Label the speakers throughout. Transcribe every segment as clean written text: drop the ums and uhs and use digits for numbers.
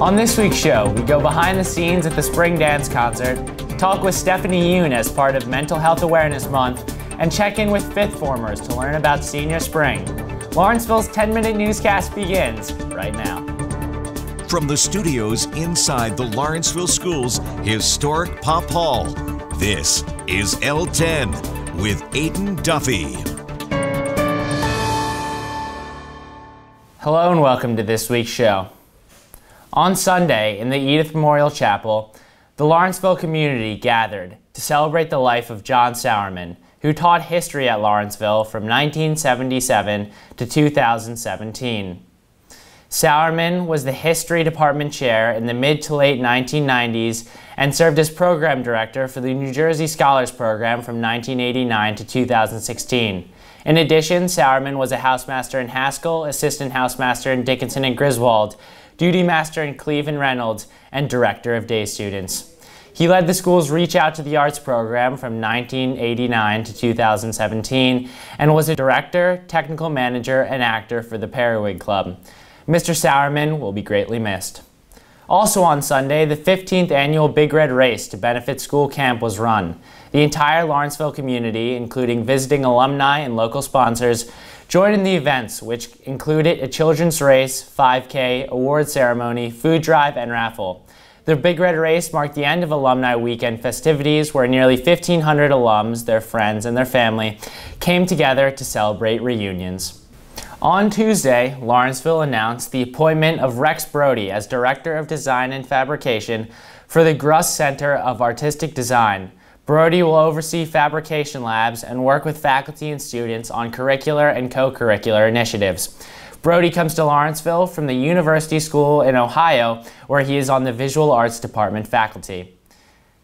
Speaker 1: On this week's show, we go behind the scenes at the Spring Dance Concert, talk with Stephanie Yoon as part of Mental Health Awareness Month, and check in with fifth formers to learn about Senior Spring. Lawrenceville's 10-minute newscast begins right now.
Speaker 2: From the studios inside the Lawrenceville School's historic Pop Hall, this is L10 with Aidan Duffy.
Speaker 1: Hello and welcome to this week's show. On Sunday, in the Edith Memorial Chapel, the Lawrenceville community gathered to celebrate the life of John Sowerman, who taught history at Lawrenceville from 1977 to 2017. Sowerman was the History Department chair in the mid to late 1990s and served as program director for the New Jersey Scholars Program from 1989 to 2016. In addition, Sowerman was a housemaster in Haskell, assistant housemaster in Dickinson and Griswold, duty master in Cleve and Reynolds, and director of day students. He led the school's Reach Out to the Arts program from 1989 to 2017 and was a director, technical manager, and actor for the Periwig Club. Mr. Sowerman will be greatly missed. Also on Sunday, the 15th annual Big Red Race to benefit school camp was run. The entire Lawrenceville community, including visiting alumni and local sponsors, joined in the events, which included a children's race, 5K, award ceremony, food drive, and raffle. The Big Red Race marked the end of Alumni Weekend festivities where nearly 1,500 alums, their friends, and their family came together to celebrate reunions. On Tuesday, Lawrenceville announced the appointment of Rex Brody as Director of Design and Fabrication for the Gruss Center of Artistic Design. Brody will oversee fabrication labs and work with faculty and students on curricular and co-curricular initiatives. Brody comes to Lawrenceville from the University School in Ohio, where he is on the Visual Arts Department faculty.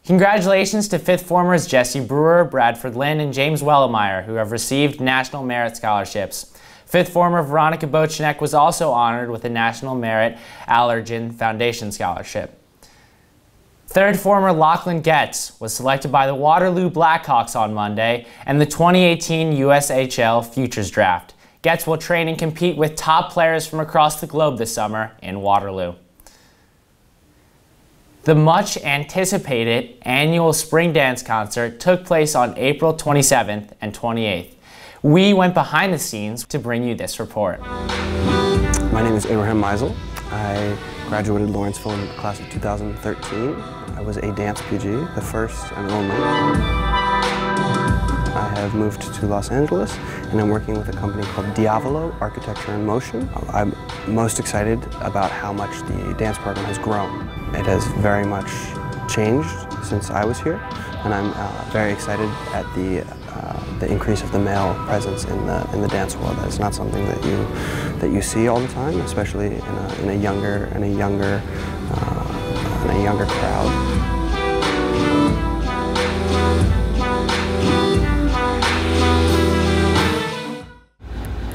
Speaker 1: Congratulations to fifth formers Jesse Brewer, Bradford Lynn, and James Wellemeyer, who have received National Merit Scholarships. Fifth former Veronica Bochnek was also honored with a National Merit Allergen Foundation Scholarship. Third former Lachlan Getz was selected by the Waterloo Blackhawks on Monday and the 2018 USHL Futures Draft. Getz will train and compete with top players from across the globe this summer in Waterloo. The much anticipated annual Spring Dance Concert took place on April 27th and 28th. We went behind the scenes to bring you this report.
Speaker 3: My name is Abraham Meisel. I graduated Lawrenceville in the class of 2013. I was a dance PG, the first and only. I have moved to Los Angeles and I'm working with a company called Diavolo Architecture in Motion. I'm most excited about how much the dance program has grown. It has very much changed since I was here, and I'm very excited at the increase of the male presence in the dance world. That's not something that you see all the time, especially in a younger crowd.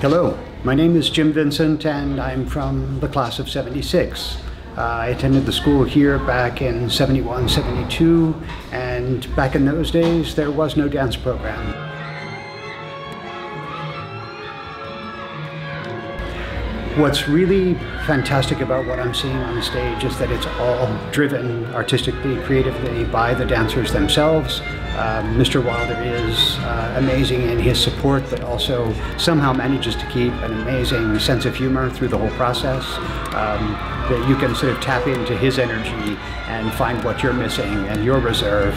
Speaker 4: Hello, my name is Jim Vincent and I'm from the class of 76. I attended the school here back in 71, 72, and back in those days there was no dance program. What's really fantastic about what I'm seeing on the stage is that it's all driven artistically, creatively by the dancers themselves. Mr. Wilder is amazing in his support, but also somehow manages to keep an amazing sense of humor through the whole process. That you can sort of tap into his energy and find what you're missing and your reserve.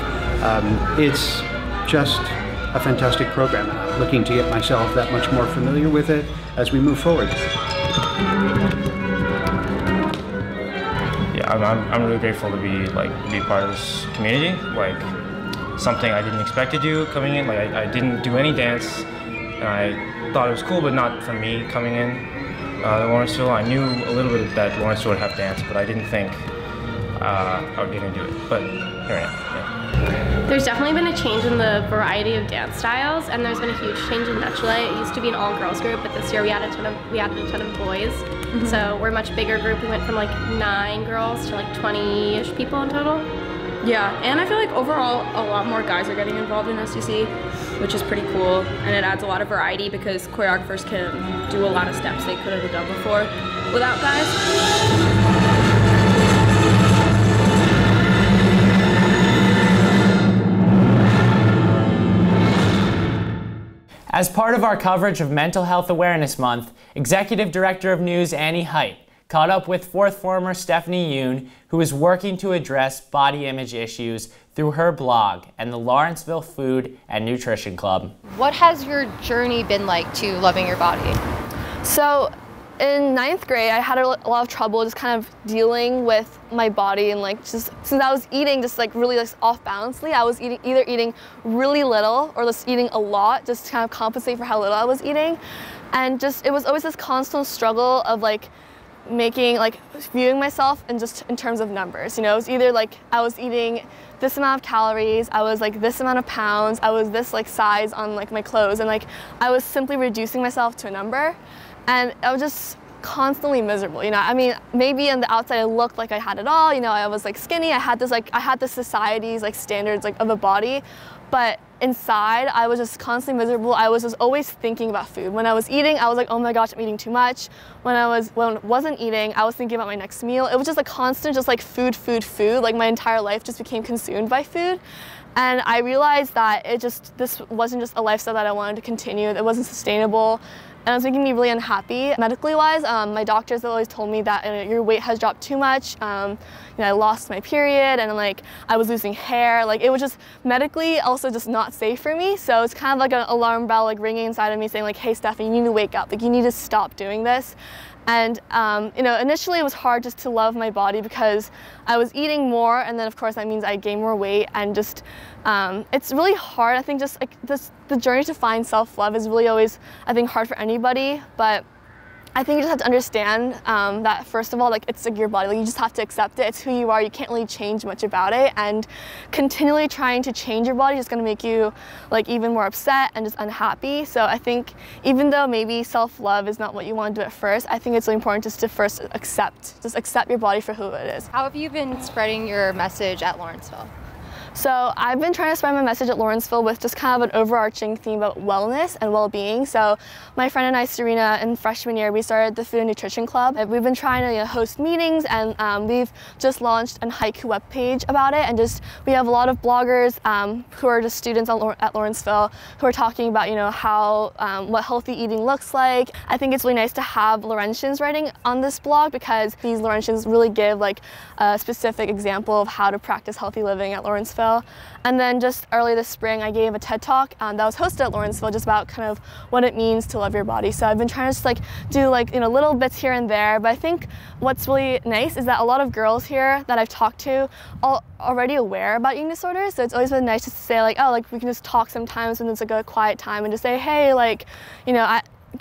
Speaker 4: It's just a fantastic program, and I'm looking to get myself that much more familiar with it as we move forward.
Speaker 5: Yeah, I'm really grateful to be part of this community. Something I didn't expect to do coming in. I didn't do any dance, and I thought it was cool, but not for me coming in. Lawrenceville, I knew a little bit that Lawrenceville would have dance, but I didn't think I would get into it. But here I am. Yeah.
Speaker 6: There's definitely been a change in the variety of dance styles, and there's been a huge change in Nutchlet. It used to be an all-girls group, but this year we added a ton of boys. Mm-hmm. So we're a much bigger group. We went from 9 girls to 20-ish people in total.
Speaker 7: Yeah, and I feel like overall a lot more guys are getting involved in SDC, which is pretty cool, and it adds a lot of variety because choreographers can do a lot of steps they couldn't have done before without guys.
Speaker 1: As part of our coverage of Mental Health Awareness Month, Executive Director of News Annie Hait caught up with fourth former Stephanie Yoon, who is working to address body image issues through her blog and the Lawrenceville Food and Nutrition Club.
Speaker 8: What has your journey been like to loving your body?
Speaker 9: So in 9th grade, I had a lot of trouble just kind of dealing with my body, and like just since I was eating just like really like off balancedly, I was either eating really little or just eating a lot just to kind of compensate for how little I was eating. And just it was always this constant struggle of like viewing myself and just in terms of numbers. You know, it was either like I was eating this amount of calories, I was like this amount of pounds, I was this like size on like my clothes, and like I was simply reducing myself to a number, and I was just constantly miserable. You know, I mean, maybe on the outside it looked like I had it all. You know, I was like skinny, I had the society's like standards like of a body, but inside I was just constantly miserable. I was just always thinking about food. When I was eating, I was like, oh my gosh, I'm eating too much. When I wasn't eating, I was thinking about my next meal. It was just a constant just like food. Like my entire life just became consumed by food. And I realized that this wasn't just a lifestyle that I wanted to continue. It wasn't sustainable. And it was making me really unhappy. Medically wise, my doctors have always told me that your weight has dropped too much. You know, I lost my period, and like I was losing hair. Like it was just medically also just not safe for me. So it's kind of like an alarm bell like ringing inside of me saying like, hey Stephanie, you need to wake up. Like you need to stop doing this. And you know, initially it was hard just to love my body because I was eating more, and then of course that means I gained more weight, and just it's really hard. I think just like the journey to find self-love is really always, I think, hard for anybody, but I think you just have to understand that first of all, like it's like your body, like you just have to accept it. It's who you are. You can't really change much about it, and continually trying to change your body is going to make you like even more upset and just unhappy. So I think even though maybe self-love is not what you want to do at first, I think it's really important just to first accept your body for who it is.
Speaker 8: How have you been spreading your message at Lawrenceville?
Speaker 9: So I've been trying to spread my message at Lawrenceville with just kind of an overarching theme about wellness and well-being. So my friend and I, Serena, in freshman year, we started the Food and Nutrition Club. We've been trying to host meetings, and we've just launched a haiku webpage about it. And just we have a lot of bloggers who are just students at Lawrenceville who are talking about how what healthy eating looks like. I think it's really nice to have Laurentians writing on this blog because these Laurentians really give like a specific example of how to practice healthy living at Lawrenceville. And then just early this spring, I gave a TED Talk that was hosted at Lawrenceville just about kind of what it means to love your body. So I've been trying to just like do like little bits here and there, but I think what's really nice is that a lot of girls here that I've talked to are already aware about eating disorders. So it's always been nice just to say like, oh, like we can just talk sometimes when it's like a quiet time and just say, hey, like,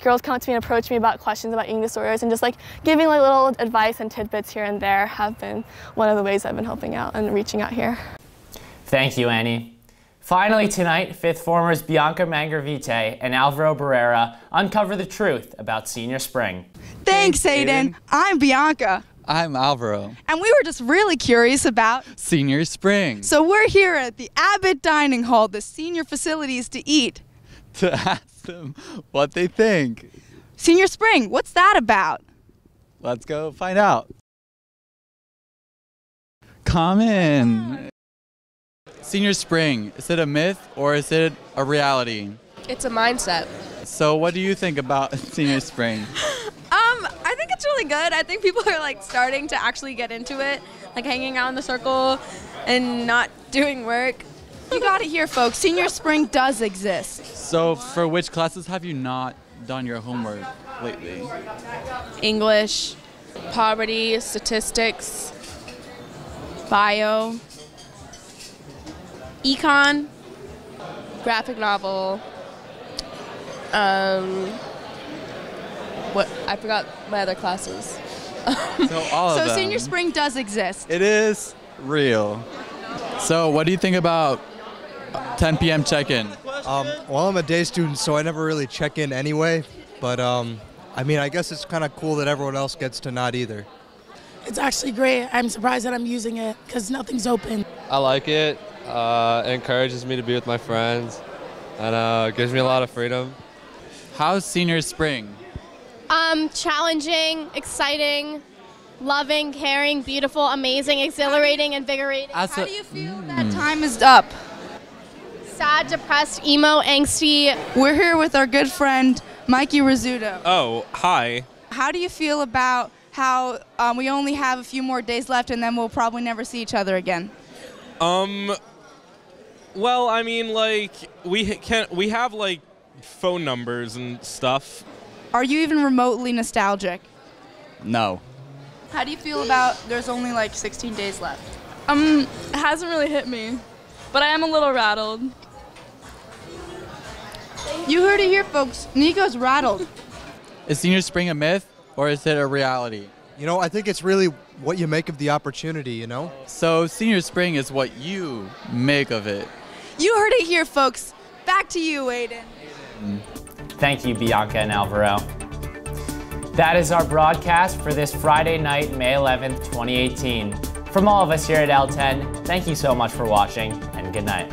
Speaker 9: girls come up to me and approach me about questions about eating disorders, and just like giving like little advice and tidbits here and there have been one of the ways I've been helping out and reaching out here.
Speaker 1: Thank you, Annie. Finally tonight, fifth formers Bianca and Alvaro Barrera uncover the truth about senior spring.
Speaker 10: Thanks, Aidan. I'm Bianca.
Speaker 11: I'm Alvaro.
Speaker 10: And we were just really curious about
Speaker 11: senior spring.
Speaker 10: So we're here at the Abbott Dining Hall, the senior facilities to eat.
Speaker 11: To ask them what they think.
Speaker 10: Senior spring, what's that about?
Speaker 11: Let's go find out. Come in. Senior spring, is it a myth or is it a reality?
Speaker 12: It's a mindset.
Speaker 11: So what do you think about senior spring?
Speaker 12: I think it's really good. I think people are like starting to actually get into it, like hanging out in the circle and not doing work.
Speaker 10: You got it here, folks. Senior spring does exist.
Speaker 11: So for which classes have you not done your homework lately?
Speaker 12: English, poverty, statistics, bio, econ, graphic novel, I forgot my other classes.
Speaker 11: So all of them.
Speaker 10: So senior spring does exist.
Speaker 11: It is real. So what do you think about 10 p.m. check-in?
Speaker 13: Well, I'm a day student, so I never really check in anyway. But I mean, I guess it's kind of cool that everyone else gets to not either.
Speaker 14: It's actually great. I'm surprised that I'm using it because nothing's open.
Speaker 15: I like it. It encourages me to be with my friends, and gives me a lot of freedom.
Speaker 11: How's senior spring?
Speaker 6: Challenging, exciting, loving, caring, beautiful, amazing, exhilarating, invigorating.
Speaker 10: How do you feel that time is up?
Speaker 6: sad, depressed, emo, angsty.
Speaker 10: We're here with our good friend, Mikey Rizzuto.
Speaker 16: Oh, hi.
Speaker 10: How do you feel about how we only have a few more days left and then we'll probably never see each other again?
Speaker 16: Well, I mean, like, we have, like, phone numbers and stuff.
Speaker 10: Are you even remotely nostalgic?
Speaker 11: No.
Speaker 10: How do you feel about there's only like 16 days left?
Speaker 17: It hasn't really hit me, but I am a little rattled.
Speaker 10: You heard it here, folks. Nico's rattled.
Speaker 11: Is senior spring a myth or is it a reality?
Speaker 13: You know, I think it's really what you make of the opportunity, you know?
Speaker 11: So senior spring is what you make of it.
Speaker 10: You heard it here, folks. Back to you, Aidan.
Speaker 1: Thank you, Bianca and Alvaro. That is our broadcast for this Friday night, May 11th, 2018. From all of us here at L10, thank you so much for watching, and good night.